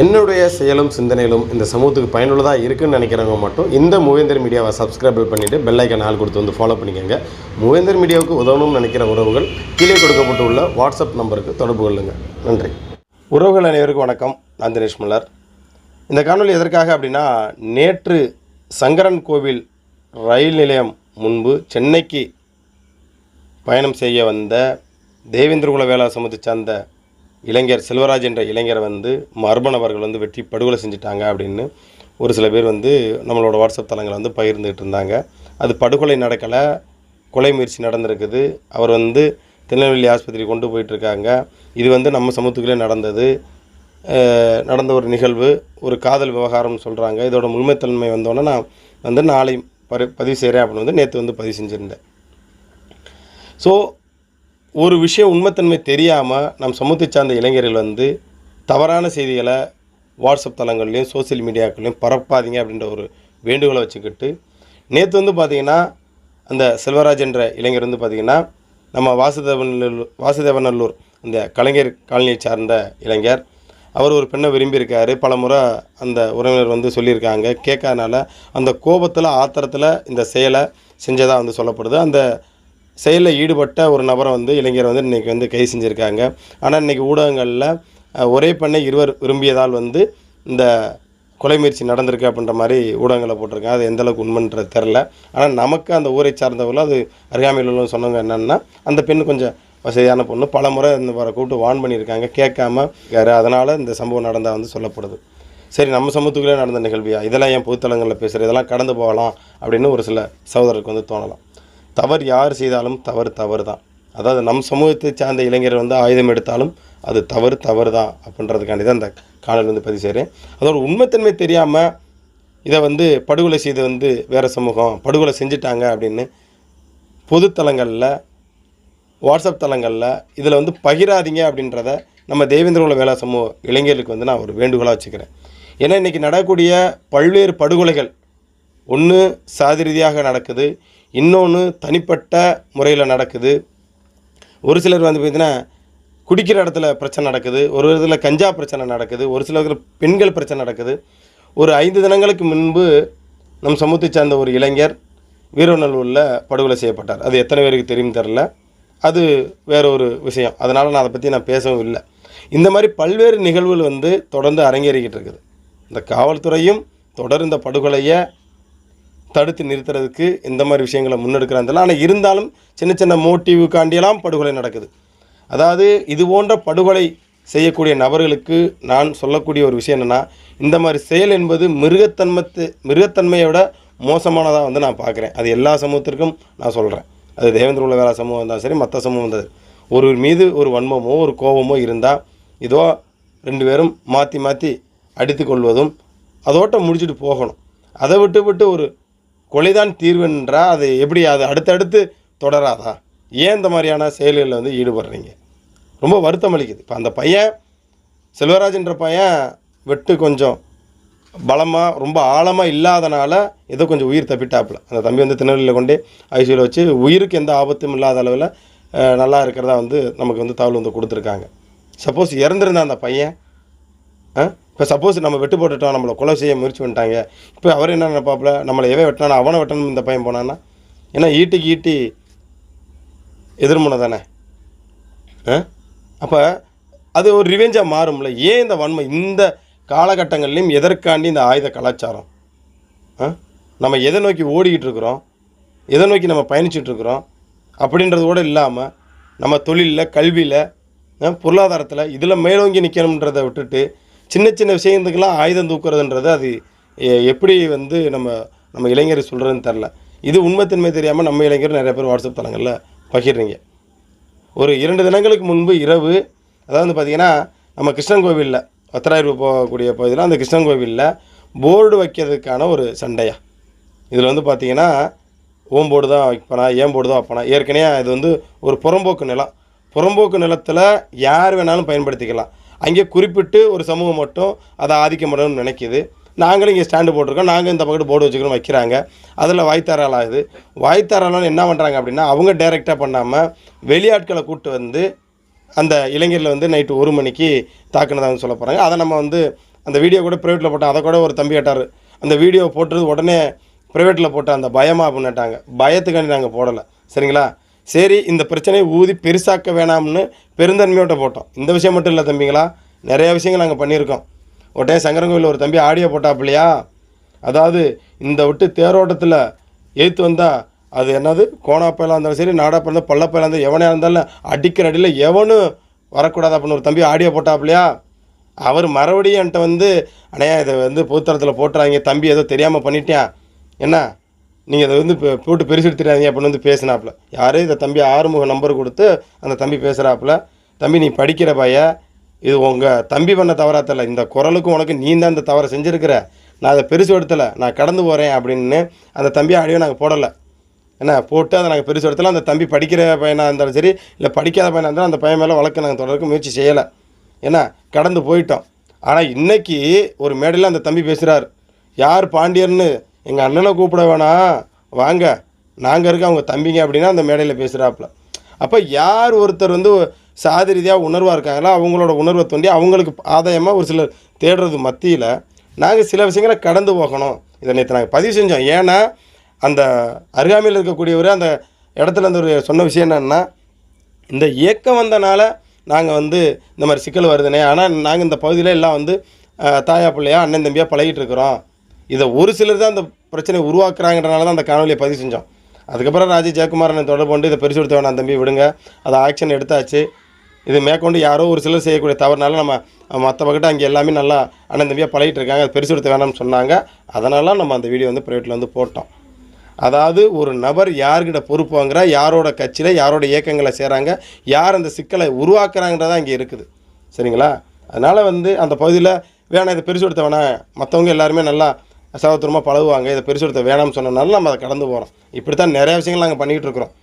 என்னுடைய செயலும் சிந்தனையிலும் இந்த சமூகத்துக்கு பயனுள்ளதாக இருக்குன்னு நினைக்கிறவங்க மட்டும் இந்த மூவேந்தர் மீடியாவை சப்ஸ்கிரைப் பண்ணிவிட்டு பெல் ஐக்கான் ஆல் கொடுத்து வந்து ஃபாலோ பண்ணிக்கோங்க. மூவேந்தர் மீடியாவுக்கு உதவணும்னு நினைக்கிற உறவுகள் கீழே கொடுக்கப்பட்டுள்ள வாட்ஸ்அப் நம்பருக்கு தொடர்பு கொள்ளுங்கள். நன்றி. உறவுகள் அனைவருக்கும் வணக்கம். நான் தினேஷ் மலர். இந்த காணொலி எதற்காக அப்படின்னா, நேற்று சங்கரன் கோவில் ரயில் நிலையம் முன்பு சென்னைக்கு பயணம் செய்ய வந்த தேவேந்திரகுல வேளா சமூகத்தை சார்ந்த இளைஞர் செல்வராஜ் என்ற இளைஞரை மர்ம நபர்கள் வெட்டி படுகொலை செஞ்சுட்டாங்க அப்படின்னு ஒரு சில பேர் நம்மளோட வாட்ஸ்அப் தளங்களை பகிர்ந்துகிட்டு இருந்தாங்க. அது படுகொலை நடக்கலை, கொலை முயற்சி நடந்திருக்குது. அவர் திருநெல்வேலி ஆஸ்பத்திரி கொண்டு போயிட்டுருக்காங்க. இது நம்ம சமூகத்துக்குள்ளே நடந்த ஒரு நிகழ்வு, ஒரு காதல் விவகாரம்னு சொல்கிறாங்க. இதோட முழுமைத்தன்மை வந்தோன்னே நான் நாளை பதிவு செய்கிறேன் அப்படின்னு நேற்று பதிவு செஞ்சுருந்தேன். ஸோ ஒரு விஷயம் உண்மைத்தன்மை தெரியாமல் நம் சமூகத்தை சார்ந்த இளைஞர்கள் தவறான செய்திகளை வாட்ஸ்அப் தளங்கள்லையும் சோசியல் மீடியாக்கள்லையும் பரப்பாதீங்க அப்படின்ற ஒரு வேண்டுகோளை வச்சுக்கிட்டு நேற்று பார்த்திங்கன்னா அந்த செல்வராஜ் என்ற இளைஞர் பார்த்திங்கன்னா நம்ம வாசுதேவநல்லூர் அந்த கலைஞர் காலனியை சார்ந்த இளைஞர். அவர் ஒரு பெண்ணை விரும்பியிருக்காரு. பல முறை அந்த உறவினர் சொல்லியிருக்காங்க. கேட்காதனால அந்த கோபத்தில் ஆத்திரத்தில் இந்த செயலை செஞ்சதாக சொல்லப்படுது. அந்த செயலில் ஈடுபட்ட ஒரு நபரை இளைஞரை இன்றைக்கி கைது செஞ்சுருக்காங்க. ஆனால் இன்றைக்கி ஊடகங்களில் ஒரே பெண்ணை இருவர் விரும்பியதால் இந்த கொலை முயற்சி நடந்திருக்கு அப்படின்ற மாதிரி ஊடகங்களை போட்டிருக்காங்க. அது எந்தளவுக்கு உண்மைன்றது தெரில. ஆனால் நமக்கு அந்த ஊரை சார்ந்தவர்களும் அது அருகாமையில் உள்ளவங்க சொன்னவங்க என்னென்னா, அந்த பெண்ணு கொஞ்சம் வசதியான பொண்ணு, பல முறை வர கூப்பிட்டு வார்ன் பண்ணியிருக்காங்க, கேட்காம இருக்காரு. அதனால் இந்த சம்பவம் நடந்தால் சொல்லப்படுது. சரி, நம்ம சமூகத்துக்குள்ளே நடந்த நிகழ்வியா, இதெல்லாம் ஏன் பொதுத்தளங்களில் பேசுகிறது, இதெல்லாம் கடந்து போகலாம் அப்படின்னு ஒரு சில சகோதரருக்கு தோணலாம். தவறு யார் செய்தாலும் தவறு தான். அதாவது நம் சமூகத்தை சார்ந்த இளைஞர் ஆயுதம் எடுத்தாலும் அது தவறு தான் அப்படின்றதுக்காண்டி தான் இந்த காணொலி பதிவு செய்கிறேன். அதோட உண்மைத்தன்மை தெரியாமல் இதை படுகொலை செய்து வேறு சமூகம் படுகொலை செஞ்சுட்டாங்க அப்படின்னு பொதுத்தளங்களில் வாட்ஸ்அப் தளங்களில் இதில் பகிராதீங்க அப்படின்றத நம்ம தேவேந்திரகுல வேளா சமூக இளைஞர்களுக்கு நான் ஒரு வேண்டுகோளாக வச்சுக்கிறேன். ஏன்னா இன்றைக்கி நடக்கக்கூடிய பல்வேறு படுகொலைகள் ஒன்று சாதி ரீதியாக நடக்குது, இன்னொன்று தனிப்பட்ட முறையில் நடக்குது. ஒரு சிலர் பார்த்திங்கன்னா குடிக்கிற இடத்துல பிரச்சனை நடக்குது, ஒரு இடத்துல கஞ்சா பிரச்சனை நடக்குது, ஒரு சில பெண்கள் பிரச்சனை நடக்குது. ஒரு 5 தினங்களுக்கு முன்பு நம் சமூகத்தை சார்ந்த ஒரு இளைஞர் வீரநல்லூரில் படுகொலை செய்யப்பட்டார். அது எத்தனை பேருக்கு தெரியும் தெரில, அது வேற ஒரு விஷயம். அதனால் நான் அதை பற்றி பேசவும் இல்லை. இந்த மாதிரி பல்வேறு நிகழ்வுகள் தொடர்ந்து அரங்கேறிக்கிட்டு இருக்குது. இந்த காவல்துறையும் தொடர் இந்த படுகொலையை தடுத்து நிறுத்துறதுக்கு இந்த மாதிரி விஷயங்களை முன்னெடுக்கிறாங்க. ஆனால் இருந்தாலும் சின்ன சின்ன மோட்டிவுக்காண்டியெல்லாம் படுகொலை நடக்குது. அதாவது இது போன்ற படுகொலை செய்யக்கூடிய நபர்களுக்கு நான் சொல்லக்கூடிய ஒரு விஷயம் என்னென்னா, இந்த மாதிரி செயல் என்பது மிருகத்தன்மையை விட மோசமானதாக நான் பார்க்குறேன். அது எல்லா சமூகத்திற்கும் நான் சொல்கிறேன். அது தேவேந்திரகுல வேளா சமூகம் இருந்தாலும் சரி, மற்ற சமூகம் வந்தது. ஒருவர் மீது ஒரு வன்மமோ ஒரு கோபமோ இருந்தால் இதோ 2 பேரும் மாற்றி அடித்து கொள்வதும் அதோட்ட முடிச்சுட்டு போகணும். அதை விட்டு ஒரு கொலைதான் தீர்வுன்றால் அது எப்படி, அது அடுத்தடுத்து தொடராதா? ஏன் இந்த மாதிரியான செயல்களில் ஈடுபடுறீங்க? ரொம்ப வருத்தம் அளிக்குது. இப்போ அந்த பையன் செல்வராஜ்ன்ற பையன் வெட்டு கொஞ்சம் பலமாக ரொம்ப ஆழமாக இல்லாதனால ஏதோ கொஞ்சம் உயிர் தப்பிட்டாப்புல. அந்த தம்பி திருநெல்வேலியில் கொண்டு ஐசியூவில் வச்சு உயிருக்கு எந்த ஆபத்தும் இல்லாத அளவில் நல்லா இருக்கிறதா நமக்கு தகவல் கொடுத்துருக்காங்க. சப்போஸ் இறந்துருந்தா அந்த பையன், இப்போ சப்போஸ் நம்ம வெட்டு போட்டுட்டோம், நம்மளை கொலை செய்ய முயற்சி பண்ணிட்டாங்க, இப்போ அவர் என்ன நினைப்பாப்புல, நம்மளை எவன் வெட்டினானா அவனை வெட்டணும் இந்த பையன் போனான்னா? ஏன்னா ஈட்டிக்கு ஈட்டி எதிர்முனை தானே. அப்போ அது ஒரு ரிவெஞ்சாக மாறும்ல. ஏன் இந்த வன்மை இந்த காலகட்டங்கள்லையும் எதற்காண்டி இந்த ஆயுத கலாச்சாரம்? நம்ம எதை நோக்கி ஓடிக்கிட்டு இருக்கிறோம், எதை நோக்கி நம்ம பயணிச்சிட்ருக்குறோம் அப்படின்றதோடு இல்லாமல் நம்ம தொழிலில், கல்வியில், பொருளாதாரத்தில் இதில் மேலோங்கி நிற்கணுன்றதை விட்டுட்டு சின்ன சின்ன விஷயத்துக்கெல்லாம் ஆயுதம் தூக்குறதுன்றது அது எப்படி நம்ம இளைஞர் சொல்கிறதுன்னு தெரில. இது உண்மைத்தன்மை தெரியாமல் நம்ம இளைஞர் நிறைய பேர் வாட்ஸ்அப் தளங்களில் பகிர்றீங்க. ஒரு 2 தினங்களுக்கு முன்பு இரவு, அதாவது பார்த்திங்கன்னா நம்ம கிருஷ்ணன் கோவிலில் பத்தராயிரம் போகக்கூடிய பகுதியில் அந்த கிருஷ்ணன் கோவிலில் போர்டு வைக்கிறதுக்கான ஒரு சண்டையா. இதில் பார்த்திங்கன்னா ஓம் போர்டு தான் வைப்பனா, ஏன் போர்டு தான் வைப்பனா. ஏற்கனவே இது ஒரு புறம்போக்கு நிலத்தில் யார் வேணாலும் பயன்படுத்திக்கலாம். அங்கே குறிப்பிட்டு ஒரு சமூகம் மட்டும் அதை ஆதிக்கம் பண்ணணும்னு நினைக்கிது. நாங்களும் இங்கே ஸ்டாண்டு போட்டிருக்கோம், நாங்கள் இந்த பக்கத்து போர்டு வச்சுக்கிறோம் வைக்கிறாங்க. அதில் வாய்த்தாரால் ஆகுது. வாய்த்தாராலும் என்ன பண்ணுறாங்க அப்படின்னா, அவங்க டைரெக்டாக பண்ணாமல் வெளியாட்களை கூப்பிட்டு அந்த இளைஞரில் நைட்டு 1 மணிக்கு தாக்குனதாக சொல்ல போகிறாங்க. அதை நம்ம அந்த வீடியோ கூட ப்ரைவேட்டில் போட்டேன். அதை கூட ஒரு தம்பி கேட்டார், அந்த வீடியோ போட்டது உடனே ப்ரைவேட்டில் போட்டேன் அந்த பயமா அப்படின்னுட்டாங்க. பயத்துக்காண்டி நாங்கள் போடலை. சரிங்களா? சரி, இந்த பிரச்சனையை ஊதி பெருசாக்க வேணாம்னு பெருந்தன்மையோட்ட போட்டோம். இந்த விஷயம் மட்டும் இல்லை தம்பிங்களா, நிறையா விஷயங்கள் நாங்கள் பண்ணியிருக்கோம். ஒரு டைம் சங்கரங்கோவிலில் ஒரு தம்பி ஆடியோ போட்டாப்பில்லையா, அதாவது இந்த விட்டு தேரோட்டத்தில் எய்த்து வந்தால் அது என்னது கோணாப்பையிலாக இருந்தாலும் சரி, நாடாப்பா இருந்தால் பள்ளப்பையிலாக இருந்தால் எவனையாக இருந்தாலும் அடிக்கிற அடியில் எவனும் வரக்கூடாது அப்படின்னு ஒரு தம்பி ஆடியோ போட்டாப்பில்லையா. அவர் மறுபடியும் என்கிட்ட வந்து, அண்ணே இதை வந்து பொதுத்தளத்தில் போட்டுறாங்க, தம்பி ஏதோ தெரியாமல் பண்ணிட்டேன், என்ன நீங்கள் இதை வந்து போட்டு பெருசெடுத்துடாதீங்க அப்படின்னு வந்து பேசினாப்புல. யார் இதை தம்பி ஆறுமுக நம்பர் கொடுத்து அந்த தம்பி பேசுகிறாப்புல. தம்பி நீ படிக்கிற பைய, இது உங்கள் தம்பி பண்ண தவறாத்தல, இந்த குரலுக்கும் உனக்கு நீ தான் இந்த தவறை செஞ்சுருக்கிற, நான் அதை பெருசு எடுத்தலை, நான் கடந்து போகிறேன் அப்படின்னு அந்த தம்பி ஆடியோ நாங்கள் போடலை. என்ன போட்டு அதை நாங்கள் பெருசு எடுத்தலாம். அந்த தம்பி படிக்கிற பையனாக இருந்தாலும் சரி, இல்லை படிக்காத பையனாக இருந்தாலும் அந்த பையன் மேலே வழக்கு நாங்கள் தொடர்க்கு முயற்சி செய்யலை. ஏன்னா கடந்து போயிட்டோம். ஆனால் இன்றைக்கி ஒரு மேடையில் அந்த தம்பி பேசுகிறார், யார் பாண்டியர்னு எங்கள் அண்ணனை கூப்பிட வேணாம், வாங்க நாங்கள் இருக்க அவங்க தம்பிங்க அப்படின்னா அந்த மேடையில் பேசுகிறாப்புல. அப்போ யார் ஒருத்தர் வந்து சாதி ரீதியாக உணர்வாக இருக்காங்களோ அவங்களோட உணர்வை தோண்டி அவங்களுக்கு ஆதாயமாக ஒரு சிலர் தேடுறது மத்தியில் நாங்கள் சில விஷயங்களை கடந்து போகணும். இதை நேற்று நாங்கள் பதிவு செஞ்சோம். ஏன்னா அந்த அருகாமையில் இருக்கக்கூடியவர் அந்த இடத்துல அந்த ஒரு சொன்ன விஷயம் என்னன்னா, இந்த இயக்கம் வந்தனால நாங்கள் வந்து இந்த மாதிரி சிக்கல் வருதுனே, ஆனால் நாங்கள் இந்த பகுதியில் எல்லாம் வந்து தாயா பிள்ளையா அண்ணன் தம்பியாக பழகிட்டு இருக்கிறோம், இதை ஒரு சிலர் தான் அந்த பிரச்சனை உருவாக்குறாங்கன்றனால தான் அந்த காணொலியை பதிவு செஞ்சோம். அதுக்கப்புறம் ராஜேஷ் ஜெயக்குமாரனை தொடர்பு கொண்டு இதை பெருசுடுத்த வேணாம் தம்பி விடுங்க, அதை ஆக்ஷன் எடுத்தாச்சு. இது மேற்கொண்டு யாரோ ஒரு சிலர் செய்யக்கூடிய தவறுனால நம்ம மற்ற பக்கத்து அங்கே எல்லாமே நல்லா அண்ணன் தம்பியாக பழகிட்டு இருக்காங்க, அது பெருசுடுத்த வேணாம்னு சொன்னாங்க. அதனால நம்ம அந்த வீடியோ வந்து ப்ரைவேட்டில் வந்து போட்டோம். அதாவது ஒரு நபர் யார்கிட்ட பொறுப்பு வாங்குறா, யாரோட கட்சியில் யாரோட இயக்கங்களை செய்கிறாங்க, யார் அந்த சிக்கலை உருவாக்குறாங்கன்றதான் இங்கே இருக்குது. சரிங்களா? அதனால் வந்து அந்த பகுதியில் வேணாம் இதை பெருசுடுத்த வேணாம், மற்றவங்க எல்லாருமே நல்லா சகோதரமாக பழகுவாங்க, இதை பெருசுடுத்த வேணாம்னு சொன்னனால நம்ம அதை கடந்து போகிறோம். இப்படி தான் நிறையா விஷயங்கள் நாங்கள் பண்ணிகிட்டு இருக்கிறோம்.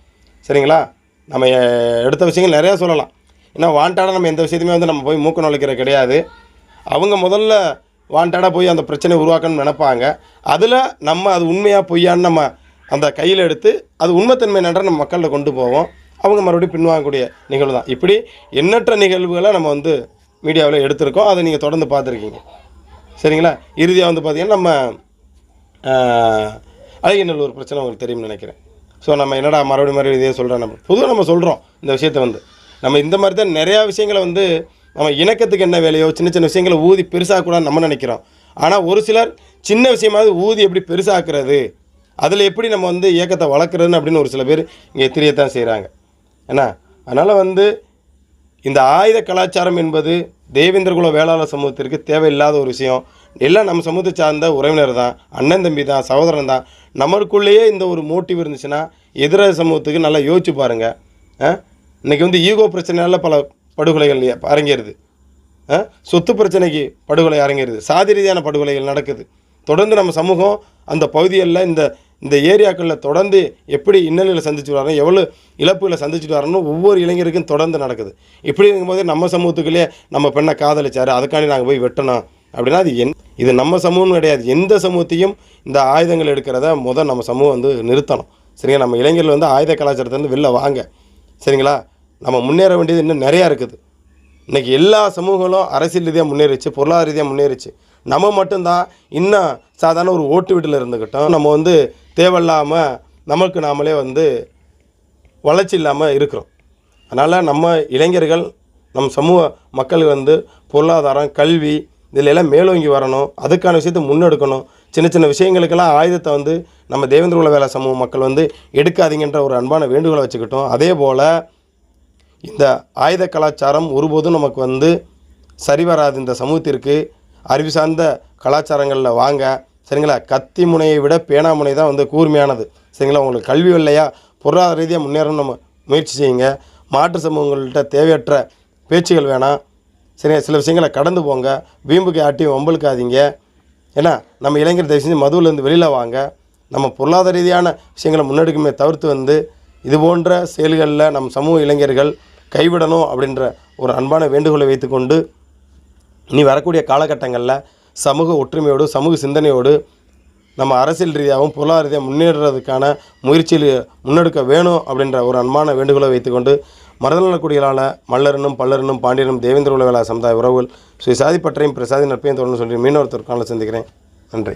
சரிங்களா? நம்ம எடுத்த விஷயங்கள் நிறையா சொல்லலாம். ஏன்னா வாண்டாடாக நம்ம எந்த விஷயத்தையுமே வந்து நம்ம போய் மூக்க நுழைக்கிற கிடையாது. அவங்க முதல்ல வாண்டாடாக போய் அந்த பிரச்சனையை உருவாக்கணும்னு நினைப்பாங்க. அதில் நம்ம அது உண்மையாக பொய்யான்னு நம்ம அந்த கையில் எடுத்து அது உண்மைத்தன்மை நன்ற நம்ம மக்களில் கொண்டு போவோம். அவங்க மறுபடியும் பின்வாங்கக்கூடிய நிகழ்வு தான். இப்படி எண்ணற்ற நிகழ்வுகளை நம்ம வந்து மீடியாவில் எடுத்திருக்கோம். அதை நீங்கள் தொடர்ந்து பார்த்துருக்கீங்க. சரிங்களா? இறுதியாக வந்து பார்த்திங்கன்னா நம்ம அழகிநல்லூர் பிரச்சனை உங்களுக்கு தெரியும்னு நினைக்கிறேன். ஸோ நம்ம என்னடா மறுபடியும் இதே சொல்கிறோம், நம்ம பொதுவாக நம்ம சொல்கிறோம் இந்த விஷயத்தை வந்து நம்ம இந்த மாதிரி தான் நிறையா விஷயங்களை வந்து நம்ம இணக்கத்துக்கு என்ன வேலையோ சின்ன சின்ன விஷயங்களை ஊதி பெருசாகக்கூடாதுன்னு நம்ம நினைக்கிறோம். ஆனால் ஒரு சிலர் சின்ன விஷயமாவது ஊதி எப்படி பெருசாக்குறது, அதில் எப்படி நம்ம வந்து இயக்கத்தை வளர்க்குறதுன்னு அப்படின்னு ஒரு சில பேர் இங்கே தெரியத்தான் செய்கிறாங்க. ஏன்னா அதனால் வந்து இந்த ஆயுத கலாச்சாரம் என்பது தேவேந்திரகுல வேளாளர் சமூகத்திற்கு தேவையில்லாத ஒரு விஷயம். எல்லாம் நம்ம சமூகத்தை சார்ந்த உறவினர் தான், அண்ணன் தம்பி தான், சகோதரன் தான். நம்மளுக்குள்ளேயே இந்த ஒரு மோட்டிவ் இருந்துச்சுன்னா எதிர சமூகத்துக்கு நல்லா யோசிச்சு பாருங்கள். இன்றைக்கி வந்து ஈகோ பிரச்சனையால் பல படுகொலைகள் அரங்கேறுது, சொத்து பிரச்சனைக்கு படுகொலை அரங்கேறுது, சாதி ரீதியான படுகொலைகள் நடக்குது. தொடர்ந்து நம்ம சமூகம் அந்த பகுதிகளில் இந்த ஏரியாக்களில் தொடர்ந்து எப்படி இன்னல்களை சந்திச்சுட்டு வரோம், எவ்வளோ இழப்புகளை சந்திச்சுட்டு வரோன்னு ஒவ்வொரு இளைஞருக்கும் தொடர்ந்து நடக்குது. இப்படி இருக்கும்போது நம்ம சமூகத்துக்குள்ளேயே நம்ம பெண்ணை காதலிச்சார், அதுக்காண்டி நாங்கள் போய் வெட்டணும் அப்படின்னா அது இது நம்ம சமூகம்னு கிடையாது. எந்த சமூகத்தையும் இந்த ஆயுதங்கள் எடுக்கிறத நம்ம சமூகம் வந்து நிறுத்தணும். சரிங்களா? நம்ம இளைஞர்கள் வந்து ஆயுத கலாச்சாரத்துலேருந்து வெளில வாங்க. சரிங்களா? நம்ம முன்னேற வேண்டியது இன்னும் நிறையா இருக்குது. இன்றைக்கி எல்லா சமூகங்களும் அரசியல் ரீதியாக முன்னேறிச்சு, பொருளாதார ரீதியாக முன்னேறிச்சு. நம்ம மட்டும்தான் இன்னும் சாதாரண ஒரு ஓட்டு வீட்டில் இருந்துக்கிட்டோம். நம்ம வந்து தேவையில்லாமல் நமக்கு நாமளே வந்து வளர்ச்சி இல்லாமல் இருக்கிறோம். அதனால் நம்ம இளைஞர்கள் நம் சமூக மக்கள் வந்து பொருளாதாரம் கல்வி இதில் எல்லாம் மேலோங்கி வரணும். அதுக்கான விஷயத்தை முன்னெடுக்கணும். சின்ன சின்ன விஷயங்களுக்கெல்லாம் ஆயுதத்தை வந்து நம்ம தேவேந்திரகுல வேலை சமூக மக்கள் வந்து எடுக்காதீங்கன்ற ஒரு அன்பான வேண்டுகோளை வச்சுக்கிட்டோம். அதே போல் இந்த ஆயுத கலாச்சாரம் ஒருபோதும் நமக்கு வந்து சரி வராது. இந்த சமூகத்திற்கு அறிவு சார்ந்த கலாச்சாரங்களில் வாங்க. சரிங்களா? கத்தி முனையை விட பேனா முனை தான் வந்து கூர்மையானது. சரிங்களா? உங்களுக்கு கல்வி இல்லையா, பொருளாதார ரீதியாக முன்னேறணும் நம்ம முயற்சி செய்யுங்க. மாற்று சமூகங்கள்கிட்ட தேவையற்ற பேச்சுகள் வேணாம். சரிங்க? சில விஷயங்களை கடந்து போங்க. வீம்புக்கு ஆட்டியும் வம்பளுக்காதீங்க. ஏன்னா நம்ம இளைஞர் தயவு செஞ்சு மதுவிலேருந்து வெளியில் வாங்க. நம்ம பொருளாதார ரீதியான விஷயங்களை முன்னெடுக்குமே தவிர்த்து வந்து இது போன்ற செயல்களில் நம் சமூக இளைஞர்கள் கைவிடணும் அப்படின்ற ஒரு அன்பான வேண்டுகோளை வைத்துக்கொண்டு இனி வரக்கூடிய காலகட்டங்களில் சமூக ஒற்றுமையோடு சமூக சிந்தனையோடு நம்ம அரசியல் ரீதியாகவும் பொருளாதார ரீதியாக முன்னேறுறதுக்கான முயற்சியில் முன்னெடுக்க வேணும் அப்படின்ற ஒரு அன்பான வேண்டுகோளை வைத்துக்கொண்டு மருதநலக்குடிகளான மல்லரனும் பல்லரனும் பாண்டியனும் தேவேந்திர உலகள சமுதாய உறவுகள் ஸ்ரீ சாதிப்பற்றையும் பிரசாதி நட்பையும் தொடர்ந்து சொல்லி மீனவர்த்தொரு காலம் சந்திக்கிறேன். நன்றி.